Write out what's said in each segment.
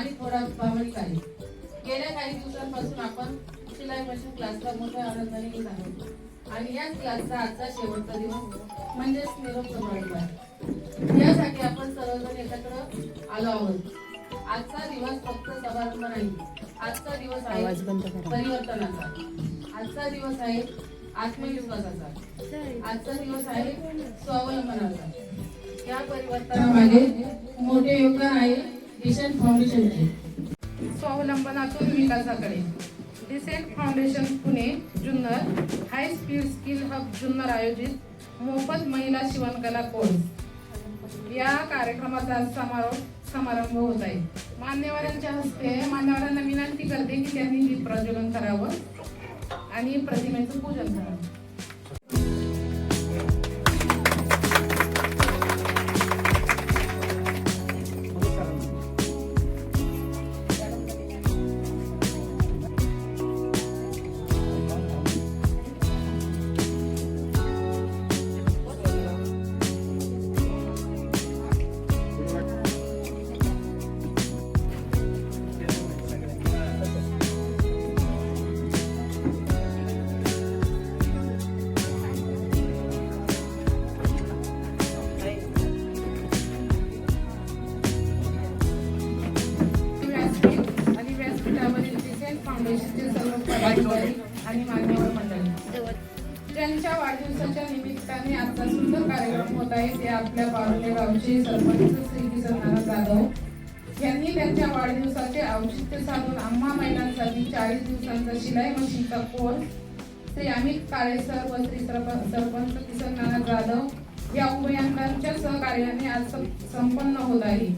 आणि थोडा प्रामाणिक आहे. गेल्या काही दिवसांपासून आपण शिलाई मशीन क्लासला मोठ्या आनंदाने येत आहोत आणि याच क्लासचा आजचा शेवटचा दिवस म्हणजेच निरोप समारंभ आहे. यासाठी आपण सर्वजण एकत्र आलो आहोत. आजचा दिवस फक्त समारंभ नाही, आजचा दिवस आहे परिवर्तनाचा, आजचा दिवस आहे आत्मविश्वासाचा, आजचा दिवस आहे स्वावलंबनाचा. या परिवर्तनामागे मोठे योगदान आहे डिसेंट फाउंडेशनचे. स्वावलंबनातून विकासाकडे decent foundation Pune Junnar high speed skill hub Junnar आयोजित मोफत महिला शिवणकला कोर्स या कार्यक्रमाचा समारंभ होत आहे. मान्यवरांच्या हस्ते मान्यवरांना विनंती करते की त्यांनी दीप प्रज्वलन करावं आणि प्रतिमेचं पूजन करावं. फाउंडेशनचे सर्व पदाधिकारी आणि मान्यवर मंडळी, ज्यांच्या वाढदिवसाच्या निमित्ताने आजचा सुंदर कार्यक्रम होत आहे ते आपल्या पारोले गावचे सरपंच श्री किसन जाधव यांनी त्यांच्या वाढदिवसाचे औचित्य साधून आम्हा महिलांसाठी 40 दिवसांचा शिलाई मशीनचा कोर्स श्री अमित काळे सर व श्री सरपंच किसन जाधव या उभयांच्या सहकार्याने आज संपन्न होत आहे.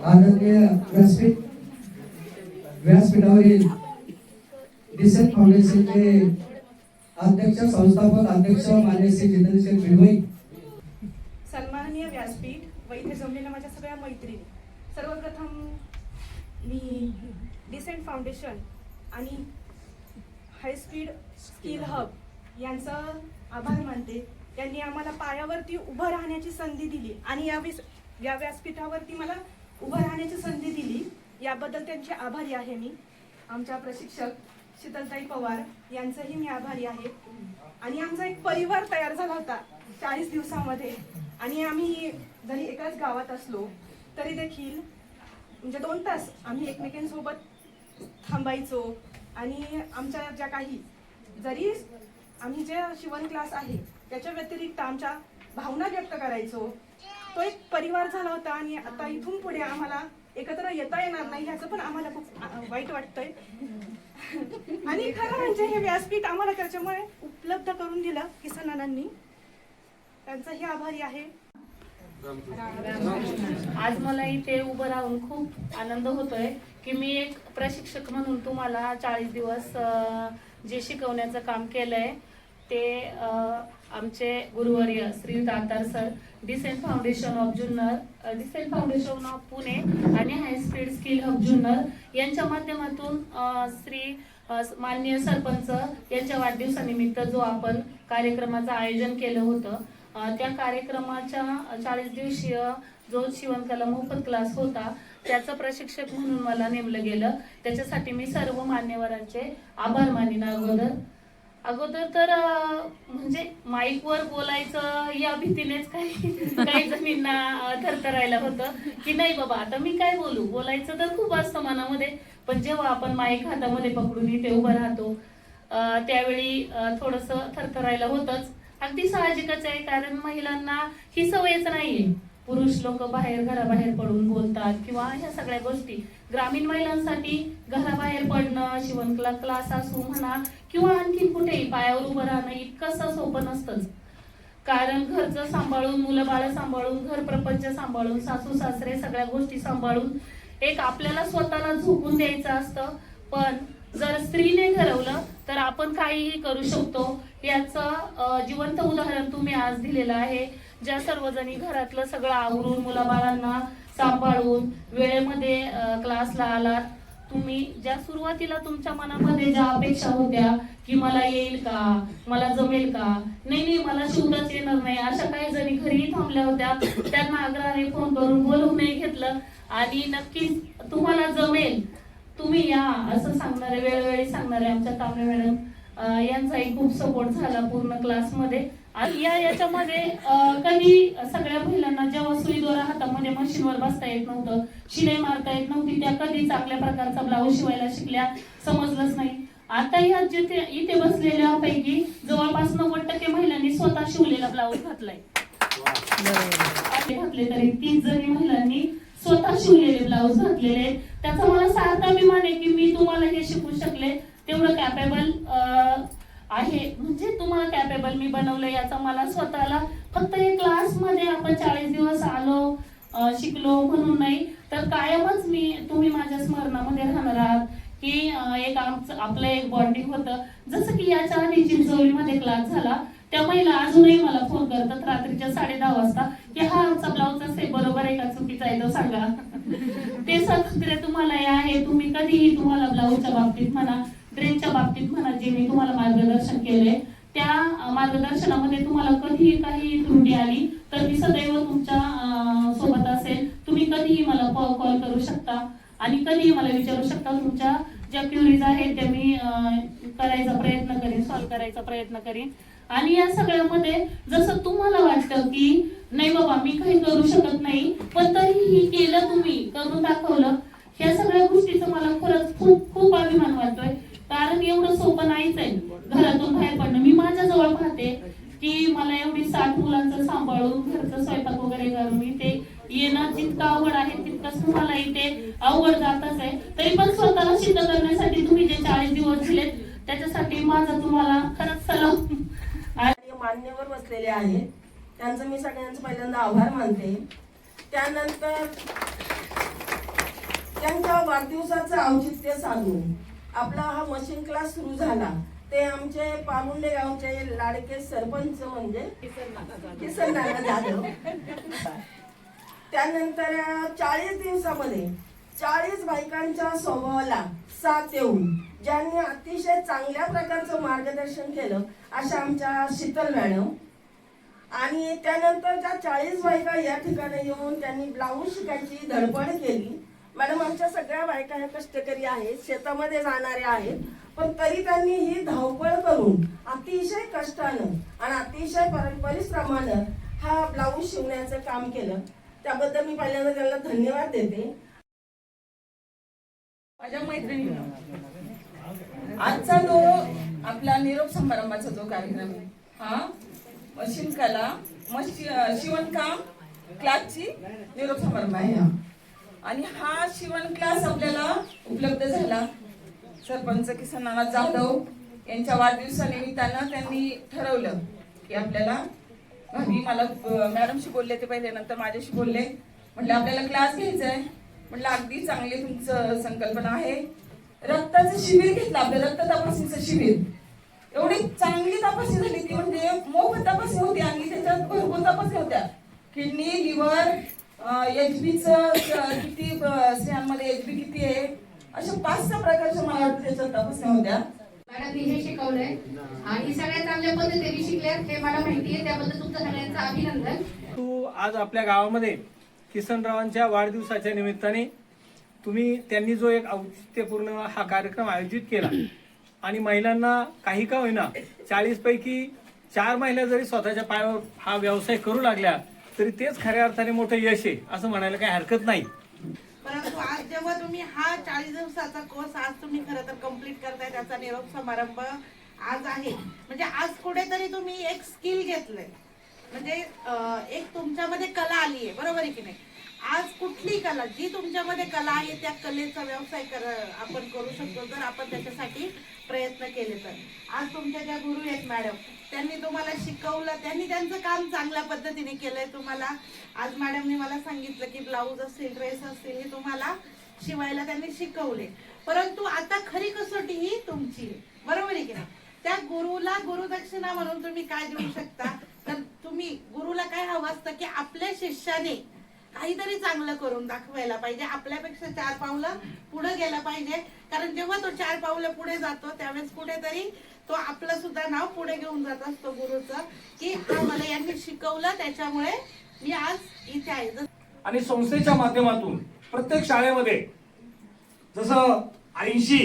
आदरणीय व्यासपीठावरील डिसेंट फाउंडेशनचे अध्यक्ष संस्थापक अध्यक्ष मान्य श्री जितेंद्र भिडवई, सन्माननीय व्यासपीठ व इथे जमलेल्या माझ्या सगळ्या मैत्रिणी, सर्वप्रथम मी डिसेंट फाउंडेशन आणि हाय स्पीड स्किल हब यांचा आभार मानते. त्यांनी आम्हाला पायावरती उभं राहण्याची संधी दिली आणि या व्यासपीठावरती मला उभं राहण्याची संधी दिली, याबद्दल त्यांचे आभारी आहे मी. आमच्या प्रशिक्षक शीतलताई पवार यांचंही मी आभारी आहे. आणि आमचा एक परिवार तयार झाला होता 40 दिवसामध्ये आणि आम्ही जरी एकाच गावात असलो तरी देखील म्हणजे 2 तास आम्ही एकमेकांसोबत थांबायचो आणि आमच्या ज्या काही जरी आम्ही जे शिवण क्लास आहे त्याच्या व्यतिरिक्त आमच्या भावना व्यक्त करायचो. तो एक परिवार झाला होता आणि आता इथून पुढे आम्हाला एकत्र येता येणार नाही ह्याचं पण आम्हाला खूप वाईट वाटतंय. आणि खरं म्हणजे हे व्यासपीठ आम्हाला त्याच्यामुळे उपलब्ध करून दिलं किसनानांनी, त्यांचाही आभारी आहे. आज मला इथे उभं राहून खूप आनंद होतोय की मी एक प्रशिक्षक म्हणून तुम्हाला 40 दिवस जे शिकवण्याचं काम केलंय ते आमचे गुरुवर्य Shri Datar sir, decent foundation of Junnar, decent foundation of Pune आणि high speed skill hub Junnar यांच्या माध्यमातून श्री माननीय सरपंच यांच्या वाढदिवसानिमित्त जो आपण कार्यक्रमाचं आयोजन केलं होतं त्या कार्यक्रमाच्या 40 दिवसीय जो शिवणकला मोफत क्लास होता त्याचं प्रशिक्षक म्हणून मला नेमलं गेलं. त्याच्यासाठी मी सर्व मान्यवरांचे आभार मानीन. अगोदर तर म्हणजे माईकवर बोलायचं या भीतीनेच काही जणींना थरथरायला होतं की नाही बाबा आता मी काय बोलायचं तर खूप असतं मनामध्ये, पण जेव्हा आपण माईक हातामध्ये पकडून इथे उभं राहतो त्यावेळी थोडंसं थरथरायला होतंच. अगदी साहजिकच आहे, कारण महिलांना ही सवयच नाहीये. पुरुष लोक घराबाहेर पडून बोलतात किंवा ह्या सगळ्या गोष्टी. ग्रामीण महिलांसाठी घराबाहेर पडणं, शिवणकला क्लास असू म्हणा किंवा आणखी कुठेही पायावर उभं राहणं इतकंसं सोपं नसतंच. कारण घरचं सांभाळून, मुलं बाळ सांभाळून, घर प्रपंच सांभाळून, सासू सासरे सगळ्या गोष्टी सांभाळून एक आपल्याला स्वतःला झोकून द्यायचं असतं. पण जर स्त्रीने ठरवलं तर आपण काहीही करू शकतो. याचं जिवंत उदाहरण तुम्ही आज दिलेलं आहे. ज्या सर्वजणी घरातलं सगळं आवरून मुलाबाळांना सांभाळून वेळेमध्ये क्लासला आलात, तुम्ही ज्या सुरुवातीला तुमच्या मनामध्ये ज्या अपेक्षा होत्या की मला येईल का, मला जमेल का, नाही मला शिवताच येणार नाही, अशा काही जणी घरी थांबल्या होत्या, त्यांना आग्रहाने फोन करून बोलवूनही घेतलं आणि नक्कीच तुम्हाला जमेल, तुम्ही या असं सांगणारे, वेळोवेळी सांगणारे आमच्या कांबळे मॅडम यांचाही खूप सपोर्ट झाला पूर्ण क्लासमध्ये. आणि याच्यामध्ये कधी सगळ्या महिलांना जेव्हा सुई दोरा हातामध्ये मशीनवर बसता येत नव्हतं, शिलाई मारता येत नव्हती, त्या कधी चांगल्या प्रकारचा ब्लाऊज शिवायला शिकल्या समजलंच नाही. आता या जिथे इथे बसलेल्या पैकी जवळपास 90% महिलांनी स्वतः शिवलेला ब्लाऊज घातलाय. घातले तरी 30 जणी महिलांनी स्वतः शिवलेले ब्लाऊज घातलेले. त्याचा मला सार्थ अभिमान आहे की मी तुम्हाला हे शिकवू शकले, तेवढं कॅपेबल आहे. म्हणजे तुम्हाला कॅपेबल मी बनवलं याचा मला स्वतःला फक्त हे क्लासमध्ये आपण 40 दिवस आलो शिकलो म्हणून नाही, तर कायमच तुम्ही माझ्या स्मरणामध्ये राहणार आहात की एक आपलं एक बॉन्डिंग होतं. जसं की याच्या आधी चिंचोलीमध्ये क्लास झाला, त्या महिला अजूनही मला फोन करतात रात्रीच्या 10:30 वाजता की हा आमचा ब्लाऊजचा सेप बरोबर आहे का चुकीचा आहे तो सांगा. ते स्वातंत्र्य तुम्हाला आहे. तुम्ही कधीही तुम्हाला ब्लाऊजच्या बाबतीत म्हणा, ड्रेसच्या बाबतीत म्हणा, जे मी तुम्हाला मार्गदर्शन केलंय त्या मार्गदर्शनामध्ये तुम्हाला कधीही काही त्रुटी आली तर मी सदैव तुमच्या सोबत असेल. तुम्ही कधीही मला कॉल करू शकता आणि कधीही मला विचारू शकता. तुमच्या ज्या क्युरीज आहेत त्या मी करायचा प्रयत्न करीन, सॉल्व्ह करायचा प्रयत्न करीन. आणि या सगळ्यामध्ये जसं तुम्हाला वाटतं की नाही बाबा मी काही करू शकत नाही, पण तरीही केलं, तुम्ही करून दाखवलं, ह्या सगळ्या गोष्टीचं मला खरंच खूप खूप अभिमान वाटतोय. कारण एवढं सोपं नाहीच आहे घरातून बाहेर पडणं. मी माझ्या जवळ पाहते की मला एवढी 60 मुलांचं सांभाळून घरचं स्वयंपाक वगैरे करून इथे येणं जितकं अवघड आहे तितकंच तुम्हाला इथे अवघड जातच आहे. तरी पण स्वतःला सिद्ध करण्यासाठी तुम्ही जे 40 दिवस दिलेत त्याच्यासाठी माझा तुम्हाला खरंच सलाम. मान्यवर बसलेले आहेत त्यांचं मी सगळ्यांचं पहिल्यांदा आभार मानते. त्यानंतर त्यांच्या वाढदिवसाचं औचित्य साधून आपला हा मशीन क्लास सुरू झाला. ते आमचे पामुंडे गावचे लाडके सरपंच म्हणजे किसन नाना जाधव. त्यानंतर 40 दिवसामध्ये 40 बायकांच्या स्वभावाला साथ देऊन ज्यांनी अतिशय चांगल्या प्रकारचं मार्गदर्शन केलं अशा आमच्या शीतल मॅडम. आणि त्यानंतर ज्या 40 बायका या ठिकाणी येऊन त्यांनी ब्लाऊज शिकायची धडपड केली. मॅडम आमच्या सगळ्या बायका ह्या कष्टकरी आहेत, शेतामध्ये जाणाऱ्या आहेत, पण तरी त्यांनी ही धावपळ करून अतिशय कष्टानं आणि अतिशय परिश्रमानं हा ब्लाऊज शिवण्याचं काम केलं. त्याबद्दल मी पहिल्यांदा त्यांना धन्यवाद देते. माझ्या मैत्रिणी आजचा जो आपला निरोप समारंभाचा जो कार्यक्रम आहे हा मशीन कला शिवणकाम क्लासची निरोप समारंभ आहे. आणि हा शिवण क्लास आपल्याला उपलब्ध झाला सरपंच किसन नाना जाधव यांच्या वाढदिवसानिमित्तानं. त्यांनी ठरवलं की आपल्याला भाभी मला मॅडमशी बोलले ते पहिले, नंतर माझ्याशी बोलले, म्हटलं आपल्याला क्लास घ्यायचा आहे. म्हटलं अगदी चांगली तुमचं संकल्पना आहे. रक्ताचं शिबिर घेतलं, आपलं रक्त तपासणीचं शिबिर. एवढी चांगली तपासणी झाली ती म्हणजे मोफत तपासणी होती आणि त्याच्यात भरपूर तपासणी होत्या. किडनी, लिव्हर, HB किती स्त्रियांमध्ये HB किती आहे, अशा 5-6 प्रकारच्या मला वाटतं त्याच्यात तपासण्या होत्या. मॅडमनी हे शिकवलंय आणि सगळ्यात चांगल्या पद्धतीने शिकल्यात हे मला माहिती आहे. त्याबद्दल तुमचं सगळ्यांचं अभिनंदन. तू आज आपल्या गावामध्ये किसनरावांच्या वाढदिवसाच्या निमित्ताने त्यांनी जो एक औचित्यपूर्ण हा कार्यक्रम आयोजित केला आणि महिलांना काही का होईना 40 पैकी 4 महिला जरी स्वतःच्या पायावर हा व्यवसाय करू लागल्या तरी तेच खऱ्या अर्थाने मोठं यश आहे असं म्हणायला काही हरकत नाही. परंतु आज जेव्हा तुम्ही हा 40 दिवसाचा कोर्स आज तुम्ही खरं तर कम्प्लीट करताय, त्याचा निरोप समारंभ आज आहे, म्हणजे आज कुठेतरी तुम्ही एक स्किल घेतलंय, म्हणजे एक तुमच्यामध्ये कला आली आहे, बरोबर आहे की नाही. आज कुठली कला, जी तुमच्यामध्ये कला आहे त्या कलेचा व्यवसाय आपण करू शकतो जर आपण त्याच्यासाठी प्रयत्न केले तर. आज तुमच्या ज्या गुरु आहेत मॅडम, त्यांनी तुम्हाला शिकवलं, त्यांनी त्यांचं काम चांगल्या पद्धतीने केलंय तुम्हाला. आज मॅडमने मला सांगितलं की ब्लाऊज असतील, ड्रेस असतील, हे तुम्हाला शिवायला त्यांनी शिकवले, परंतु आता खरी कसोटी ही तुमची आहे. बरोबर आहे की नाही? त्या गुरुला गुरुदक्षिणा म्हणून तुम्ही काय देऊ शकता? तर तुम्ही गुरुला काय हवं असतं की आपल्या शिष्याने काहीतरी चांगलं करून दाखवायला पाहिजे, आपल्यापेक्षा 4 पावलं पुढे गेला पाहिजे. कारण जेव्हा तो 4 पावलं पुढे जातो त्यावेळेस कुठेतरी तो आपलं सुद्धा नाव पुढे घेऊन जात असतो गुरुचं, की हा मला यांनी शिकवलं त्याच्यामुळे मी आज इथे आहे. आणि संस्थेच्या माध्यमातून प्रत्येक शाळेमध्ये जसं 80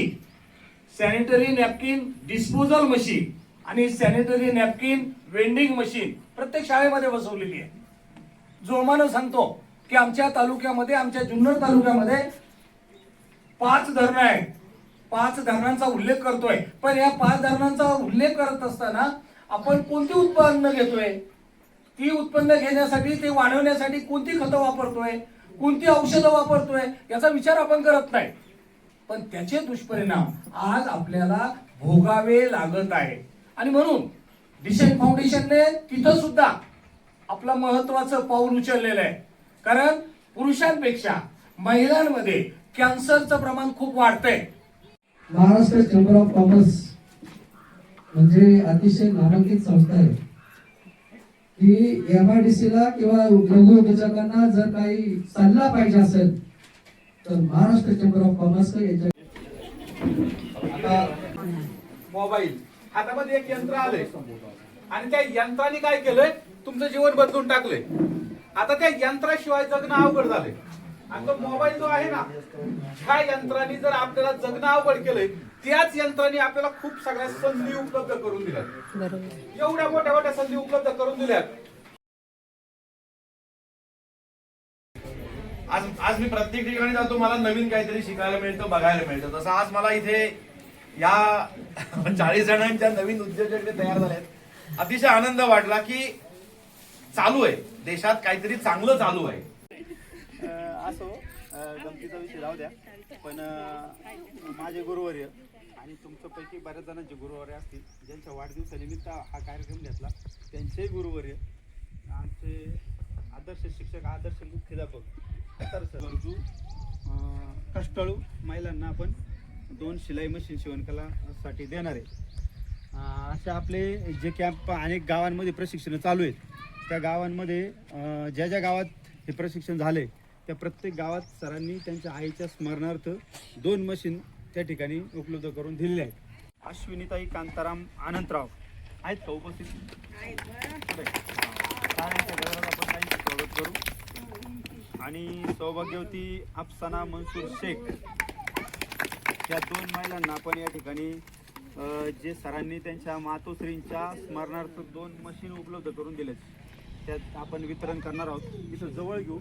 सॅनिटरी नॅपकिन डिस्पोजल मशीन आणि सॅनिटरी नॅपकिन वेंडिंग मशीन प्रत्येक शाळेमध्ये बसवलेली आहे. जोमानं सांगतो की आमच्या तालुक्यामध्ये, आमच्या जुन्नर तालुक्यामध्ये 5 धरणं आहेत. 5 धरणांचा उल्लेख करतोय, पण या 5 धरणांचा उल्लेख करत असताना आपण कोणती उत्पन्न घेतोय, ती उत्पन्न घेण्यासाठी, ते वाढवण्यासाठी कोणती खतं वापरतोय, कोणती औषधं वापरतोय, याचा विचार आपण करत नाही. पण त्याचे दुष्परिणाम आज आपल्याला भोगावे लागत आहे. आणि म्हणून डिसेंट फाउंडेशनने तिथं सुद्धा आपलं महत्वाचं पाऊल उचललेलं आहे. कारण पुरुषांपेक्षा महिलांमध्ये कॅन्सरचं प्रमाण खूप वाढतंय. महाराष्ट्र चेंबर ऑफ कॉमर्स म्हणजे अतिशय नामांकित संस्था आहे की MIDC ला किंवा लघु उद्योजकांना जर काही सल्ला पाहिजे असेल तर महाराष्ट्र चेंबर ऑफ कॉमर्स याच्या आता मोबाईल हातामध्ये एक यंत्र आलंय आणि त्या यंत्राने काय केलंय, तुमचं जीवन बदलून टाकलंय. आता त्या यंत्राशिवाय जगणं अवघड झालंय. आणि तो मोबाईल जो आहे ना, ह्या यंत्राने जर आपल्याला जगणं अवघड केलंय, त्याच यंत्राने आपल्याला खूप सगळ्या संधी उपलब्ध करून दिल्यात. एवढ्या मोठ्या मोठ्या संधी उपलब्ध करून दिल्यात. आज मी प्रत्येक ठिकाणी जातो, मला नवीन काहीतरी शिकायला मिळतं, बघायला मिळतं. तसं आज मला इथे या 40 जणांच्या नवीन उद्योजक तयार झालेत. अतिशय आनंद वाटला की चालू आहे, देशात काहीतरी चांगलं चालू आहे. असो गमतीचा विषय राहू द्या, पण माझे गुरुवर्य आणि तुमच्यापैकी बऱ्याच जणांचे गुरुवर्य असतील ज्यांच्या वाढदिवसानिमित्त हा कार्यक्रम घेतला, त्यांचे गुरुवर्य आमचे आदर्श शिक्षक, आदर्श मुख्याध्यापक गरजू कष्टाळू महिलांना आपण 2 शिलाई मशीन शिवणकलासाठी देणार आहे. असे आपले जे कॅम्प अनेक गावांमध्ये प्रशिक्षण चालू आहेत, त्या गावांमध्ये ज्या ज्या गावात हे प्रशिक्षण झाले त्या प्रत्येक गावात सरांनी त्यांच्या आईच्या स्मरणार्थ 2 मशीन त्या ठिकाणी उपलब्ध करून दिलेले आहेत. अश्विनीताई कांताराम अनंतराव आहेत का उपस्थित? आपण काही स्वागत करू. आणि सौभाग्यवती अफसाना मनसूर शेख या 2 महिलांना आपण या ठिकाणी जे सरांनी त्यांच्या मातोश्रींच्या स्मरणार्थ 2 मशीन उपलब्ध करून दिलेत, त्यात आपण वितरण करणार आहोत. इथं जवळ घेऊ.